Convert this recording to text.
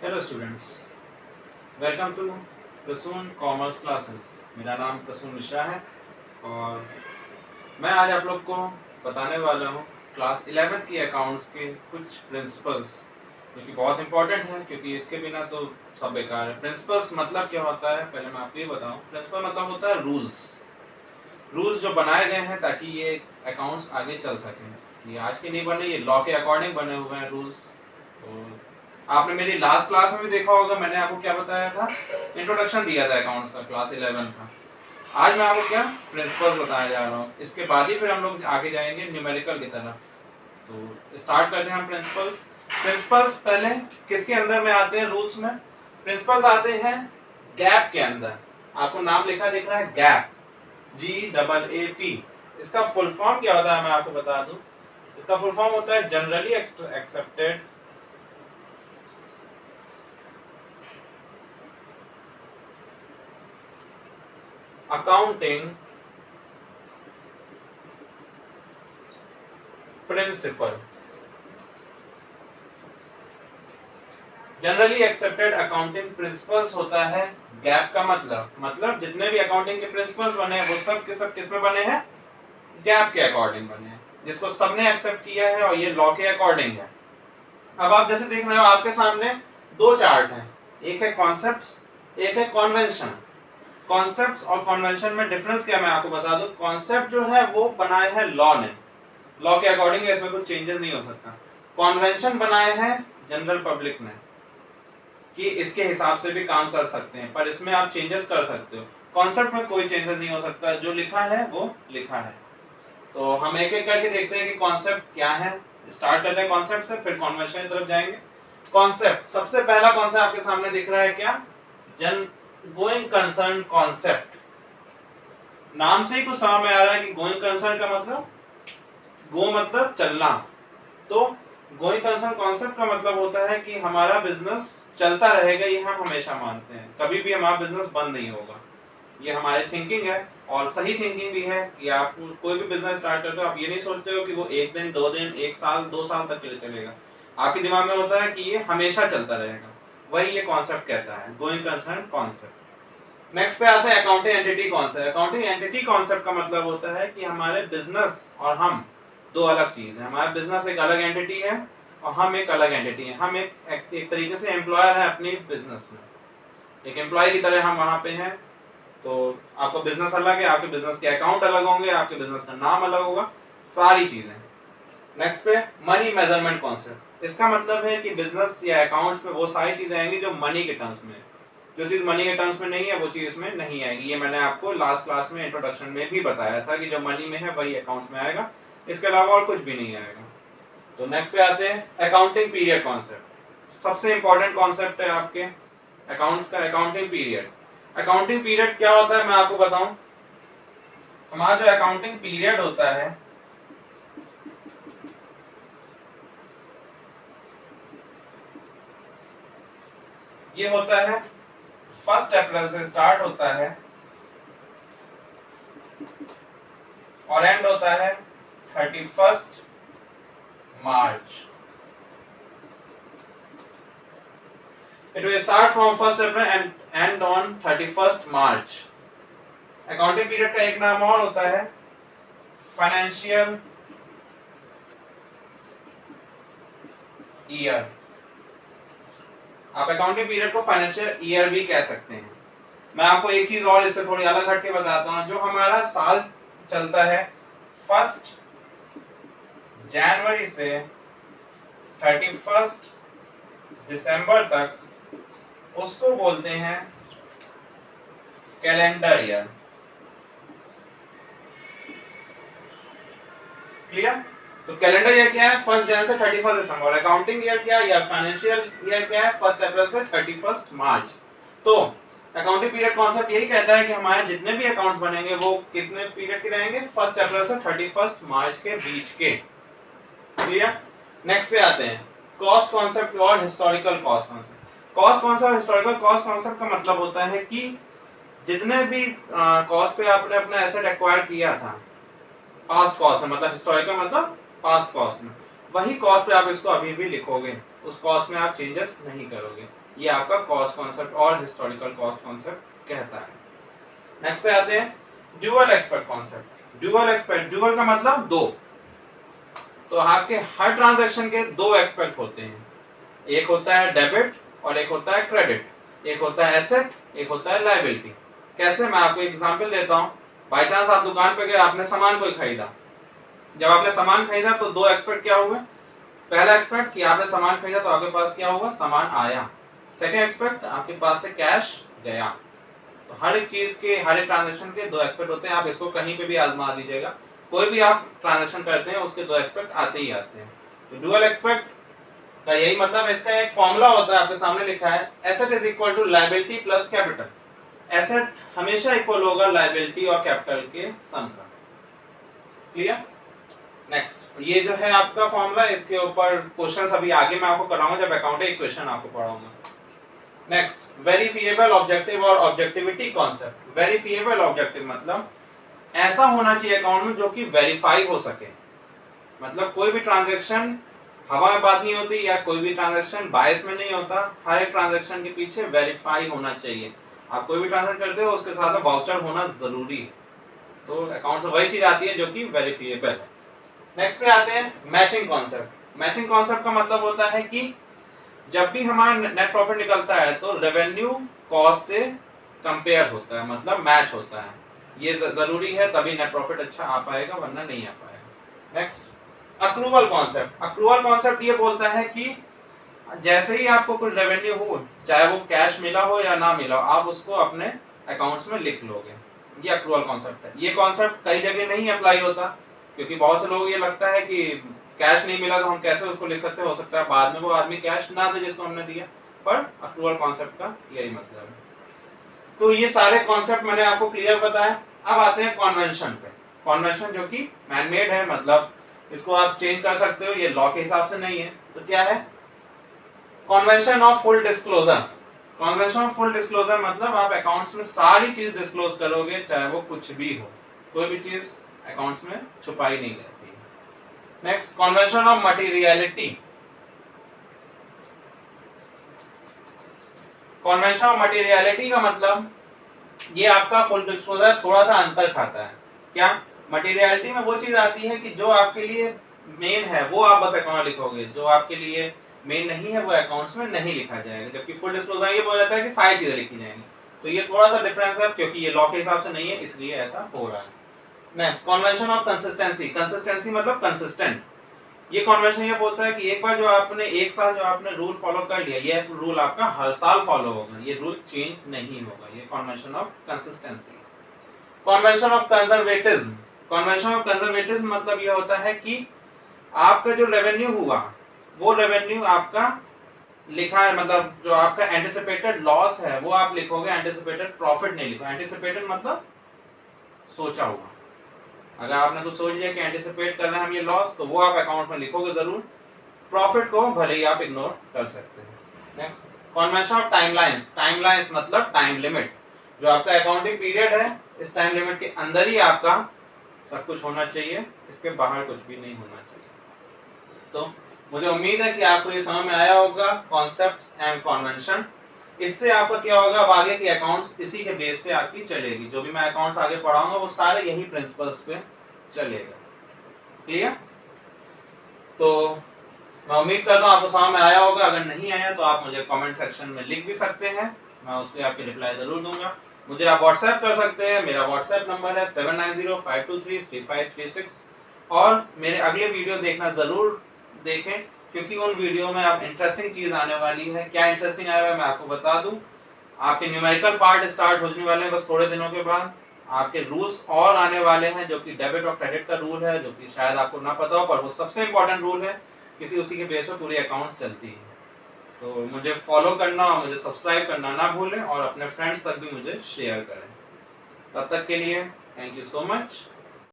Hello students, welcome to Prasoon commerce classes. मेरा नाम प्रसून मिश्रा है और मैं आज आप लोग को बताने वाला हूँ क्लास 11th की अकाउंट्स के कुछ प्रिंसिपल्स, जो कि बहुत इंपॉर्टेंट है क्योंकि इसके बिना तो सब बेकार है। प्रिंसिपल्स मतलब क्या होता है, पहले मैं आपको ये बताऊँ। प्रिंसिपल मतलब होता है रूल्स जो बनाए गए हैं ताकि ये अकाउंट्स आगे चल सकें। ये आज के नहीं बने, ये लॉ के अकॉर्डिंग बने हुए हैं रूल्स। तो आपने मेरी लास्ट क्लास में भी देखा होगा, मैंने आपको क्या बताया था, इंट्रोडक्शन दिया था अकाउंट्स का, क्लास 11 का। आज मैं आपको क्या प्रिंसिपल्स बताने जा रहा हूँ, इसके बाद ही फिर हम लोग आगे जाएंगे न्यूमेरिकल की तरफ। तो स्टार्ट करते हैं हम प्रिंसिपल्स। प्रिंसिपल्स पहले किसके अंदर में आते हैं रूल्स में? प्रिंसिपल्स आते हैं गैप के अंदर। आपको नाम लिखा दिख रहा है गैप, GAAP। इसका फुल फॉर्म क्या होता है मैं आपको बता दूं। इसका फुल फॉर्म होता है generally accepted accounting principle. Generally accepted accounting principles होता है गैप का मतलब जितने भी अकाउंटिंग के प्रिंसिपल्स बने हैं वो सब के सब किस में बने हैं? गैप के अकॉर्डिंग बने हैं, जिसको सबने एक्सेप्ट किया है और ये लॉ के अकॉर्डिंग है। अब आप जैसे देख रहे हो आपके सामने दो चार्ट हैं, एक है कॉन्सेप्ट्स, एक है कॉन्वेंशन। कॉन्सेप्ट्स और कॉन्वेंशन में डिफरेंस क्या मैं आपको बता दूं। कॉन्सेप्ट जो है वो बनाए हैं लॉ ने, लॉ के अकॉर्डिंग है, इसमें कुछ चेंजेस नहीं हो सकता। कॉन्वेंशन बनाए हैं जनरल पब्लिक ने कि इसके हिसाब से भी काम कर सकते हैं, पर इसमें आप चेंजेस कर सकते हो। कॉन्सेप्ट में कोई चेंजेस नहीं हो सकता, जो लिखा है वो लिखा है। तो हम एक एक करके देखते हैं कि कॉन्सेप्ट क्या है। स्टार्ट करते हैं कॉन्सेप्ट से, फिर कॉन्वेंशन की तरफ जाएंगे। कॉन्सेप्ट सबसे पहला कौन सा आपके सामने दिख रहा है? क्या? Going concern concept. नाम से ही कुछ समझ में आ रहा है कि गोइंग कंसर्न का मतलब, गो मतलब चलना, तो गोइंग कंसर्न कॉन्सेप्ट का मतलब होता है कि हमारा बिजनेस चलता रहेगा, ये हम हमेशा मानते हैं, कभी भी हमारा बिजनेस बंद नहीं होगा। ये हमारी थिंकिंग है और सही थिंकिंग भी है कि आप कोई भी बिजनेस स्टार्ट करते हो, आप ये नहीं सोचते हो कि वो एक दिन, दो दिन, एक साल, 2 साल तक के लिए चलेगा। आपके दिमाग में होता है कि ये हमेशा चलता रहेगा। वही ये कॉन्सेप्ट कहता है, गोइंग कंसर्न कॉन्सेप्ट। नेक्स्ट पे आता है accounting entity concept. Accounting entity concept का मतलब होता है कि हमारे बिजनेस और हम दो अलग चीज है। हमारा बिजनेस एक अलग एंटिटी है और हम एक अलग एंटिटी है। हम एक तरीके से एम्प्लॉयर है अपनी बिजनेस में, एक एम्प्लॉय की तरह हम वहां पे हैं। तो आपका बिजनेस अलग है, आपके बिजनेस के अकाउंट अलग होंगे, आपके बिजनेस का नाम अलग होगा, सारी चीजें। नेक्स्ट पे मनी मेजरमेंट कॉन्सेप्ट। इसका मतलब है कि बिजनेस या अकाउंट्स में वो सारी चीजें आएंगी जो मनी के टर्म्स में, जो चीज मनी के टर्म्स में नहीं है वो चीज इसमें नहीं आएगी। ये मैंने आपको लास्ट क्लास में इंट्रोडक्शन में भी बताया था कि जो मनी में है वही अकाउंट्स में आएगा, इसके अलावा और कुछ भी नहीं आएगा। तो नेक्स्ट पे आते हैं अकाउंटिंग पीरियड कॉन्सेप्ट। सबसे इंपॉर्टेंट कॉन्सेप्ट है आपके अकाउंट्स का, अकाउंटिंग पीरियड। अकाउंटिंग पीरियड क्या होता है मैं आपको बताऊं। हमारा जो अकाउंटिंग पीरियड होता है ये होता है 1 अप्रैल से स्टार्ट होता है और एंड होता है 31 मार्च। It will start from 1 April and end on 31 March. Accounting period का एक नाम और होता है फाइनेंशियल ईयर। आप अकाउंटिंग पीरियड को फाइनेंशियल ईयर भी कह सकते हैं। मैं आपको एक चीज और इससे थोड़ी अलग हटके बताता हूँ। जो हमारा साल चलता है 1 जनवरी से 31 दिसंबर तक, उसको बोलते हैं कैलेंडर ईयर। क्लियर? तो कैलेंडर ईयर क्या है? 1 जनवरी से 31 दिसंबर। अकाउंटिंग ईयर क्या है या फाइनेंशियल ईयर क्या है? 1 अप्रैल से 31 मार्च। तो अकाउंटिंग पीरियड कॉन्सेप्ट यही कहता है कि हमारे जितने भी अकाउंट्स बनेंगे वो कितने पीरियड के रहेंगे? 1 अप्रैल से 31 मार्च के बीच के। क्लियर? नेक्स्ट पे आते हैं कॉस्ट कॉन्सेप्ट और historical cost concept. Cost concept, historical cost concept का मतलब होता है कि जितने भी कॉस्ट पे आपने अपना एसेट एक्वायर किया था, पास्ट कॉस्ट में, मतलब हिस्टोरिकल मतलब पास्ट कॉस्ट में, वही कॉस्ट पे आप इसको अभी भी लिखोगे, उस कॉस्ट में आप चेंजेस नहीं करोगे। ये आपका कॉस्ट कॉन्सेप्ट और हिस्टोरिकल कॉस्ट कॉन्सेप्ट कहता है। नेक्स्ट पे आते हैं dual expect concept. Dual expect, dual का मतलब दो, तो आपके हर ट्रांजैक्शन के दो एक्सपेक्ट होते हैं, एक होता है डेबिट और एक होता है क्रेडिट, एक होता है एसेट, एक होता है लायबिलिटी। कैसे, मैं आपको एग्जांपल देता हूं। बाय चांस आप दुकान पे गए, आपने सामान कोई खरीदा, जब आपने सामान खरीदा तो दो एक्सपेक्ट क्या हुए, पहला एक्सपेक्ट कि आपने सामान खरीदा तो आपके पास क्या हुआ, सामान आया। सेकंड एक्सपेक्ट, आपके पास से कैश गया। तो हर एक चीज के, हर एक ट्रांजैक्शन के दो एक्सपेक्ट होते हैं। आप इसको कहीं पे भी आजमा दीजिएगा, कोई भी आप ट्रांजैक्शन करते हैं उसके दो एक्सपेक्ट आते ही आते हैं। तो डुअल एक्सपेक्ट का यही मतलब, इसका एक फॉर्मूला होता है, आपके सामने लिखा है, asset is equal to liability plus capital. Asset हमेशा इक्वल होगा लायबिलिटी और कैपिटल के सम का। क्लियर? नेक्स्ट, ये जो है आपका फॉर्मूला, इसके ऊपर क्वेश्चंस अभी आगे मैं आपको कराऊंगा जब अकाउंटिंग इक्वेशन आपको पढ़ाऊंगा। नेक्स्ट, वेरिफिएबल ऑब्जेक्टिव और ऑब्जेक्टिविटी कॉन्सेप्ट। वेरिफिएबल ऑब्जेक्टिव मतलब ऐसा होना चाहिए अकाउंट में जो कि वेरीफाई हो सके। मतलब कोई भी ट्रांजैक्शन हवा में बात नहीं होती, या कोई भी ट्रांजैक्शन बायस में नहीं होता। हर एक ट्रांजैक्शन के पीछे वेरीफाई होना चाहिए। आप कोई भी ट्रांजैक्शन करते हो उसके साथ वाउचर होना जरूरी है। तो अकाउंट से वही चीज आती है जो कि वेरिफिएबल है। नेक्स्ट पे आते हैं मैचिंग कॉन्सेप्ट। मैचिंग कॉन्सेप्ट का मतलब होता है कि जब भी हमारा नेट प्रॉफिट निकलता है तो रेवेन्यू कॉस्ट से कंपेयर होता है, मतलब मैच होता है। ये जरूरी है, तभी नेट प्रॉफिट अच्छा आ पाएगा, वरना नहीं आ पाएगा। Next, accrual concept. Accrual concept ये बोलता है कि जैसे ही आपको कुछ रेवेन्यू हो, चाहे वो कैश मिला हो या ना मिला हो, आप उसको अपने अकाउंट्स में लिख लोगे। ये अक्रूवल कॉन्सेप्ट है। ये कॉन्सेप्ट कई जगह नहीं अप्लाई होता, क्योंकि बहुत से लोग ये लगता है कि कैश नहीं मिला तो हम कैसे उसको लिख सकते हैं, हो सकता है बाद में वो आदमी कैश ना दे जिसको हमने दिया, पर अक्रूवल कॉन्सेप्ट का यही मतलब है। तो ये सारे कॉन्सेप्ट मैंने आपको क्लियर बताया। अब आते हैं कॉन्वेंशन पे। कॉन्वेंशन जो कि मैनमेड है, मतलब इसको आप चेंज कर सकते हो, ये लॉ के हिसाब से नहीं है। तो क्या है convention of full disclosure. Convention of full disclosure मतलब आप अकाउंट्स में सारी चीज डिस्क्लोज करोगे, चाहे वो कुछ भी हो, कोई भी चीज अकाउंट्स में छुपाई नहीं रहती। Next, convention of materiality. Convention of materiality का मतलब ये आपका फुल डिस्क्लोजर थोड़ा सा अंतर खाता है। क्या, मटेरियलिटी में वो चीज आती है कि जो आपके लिए मेन है वो आप बस अकाउंट लिखोगे, जो आपके लिए मेन नहीं है वो अकाउंट्स में नहीं लिखा जाएगा। जबकि फुल डिस्क्लोजर ये बोल जाता है कि सारी चीजें लिखी जाएंगी। तो ये थोड़ा सा डिफरेंस है, क्योंकि ये लॉ के हिसाब से नहीं है, इसलिए ऐसा हो रहा है। Next, convention of consistency. Consistency मतलब कंसिस्टेंट। ये कॉन्वेंशन ये बोलता है कि एक बार जो आपने एक साल जो आपने रूल फॉलो कर लिया, ये रूल आपका हर साल फॉलो होगा, ये रूल चेंज नहीं होगा। ये convention of consistency. Convention of conservatism. Convention of conservatism मतलब ये होता है कि आपका जो रेवेन्यू हुआ वो रेवेन्यू आपका लिखा है, मतलब जो आपका एंटिसिपेटेड लॉस है वो आप लिखोगे, एंटिसिपेटेड प्रॉफिट नहीं लिखोगे। एंटिसिपेटेड मतलब सोचा हुआ। अगर आपने कुछ सोच लिया कि एंटिसिपेट कर रहे हैं हम ये लॉस, तो वो आप अकाउंट में लिखोगे जरूर। प्रॉफिट को भले ही आप इग्नोर कर सकते हैं। Next, convention of timelines. Timelines मतलब टाइम लिमिट। जो आपका अकाउंटिंग पीरियड है, इस टाइम लिमिट के अंदर ही आपका सब कुछ होना चाहिए, इसके बाहर कुछ भी नहीं होना चाहिए। तो मुझे उम्मीद है कि आपको ये समझ में आया होगा कॉन्सेप्ट्स एंड कॉन्वेंशन। इससे आपका क्या होगा, अब आगे की अकाउंट्स इसी के बेस पे आपकी चलेगी। जो भी मैं अकाउंट्स आगे पढ़ाऊंगा वो सारे यही प्रिंसिपल्स पे चलेगा। क्लियर? तो मैं उम्मीद करता हूँ आपको समझ में आया होगा। अगर नहीं आया तो आप मुझे कमेंट सेक्शन में लिख भी सकते हैं, मैं उस पर आपकी रिप्लाई जरूर दूंगा। मुझे आप व्हाट्सएप कर सकते हैं, मेरा व्हाट्सएप नंबर है 7905233536। और मेरे अगले वीडियो देखना जरूर देखें, क्योंकि उन वीडियो में अब इंटरेस्टिंग चीज आने वाली है। क्या इंटरेस्टिंग आया है मैं आपको बता दूं। आपके न्यूमेरिकल पार्ट स्टार्ट होने वाले हैं बस थोड़े दिनों के बाद। आपके रूल्स और आने वाले हैं, जो कि डेबिट और क्रेडिट का रूल है, जो कि शायद आपको ना पता हो, पर वो सबसे इंपॉर्टेंट रूल है, क्योंकि उसी के बेस पर पूरी अकाउंट्स चलती है। तो मुझे फॉलो करना और मुझे सब्सक्राइब करना ना भूलें, और अपने फ्रेंड्स तक भी मुझे शेयर करें। तब तक के लिए थैंक यू सो मच।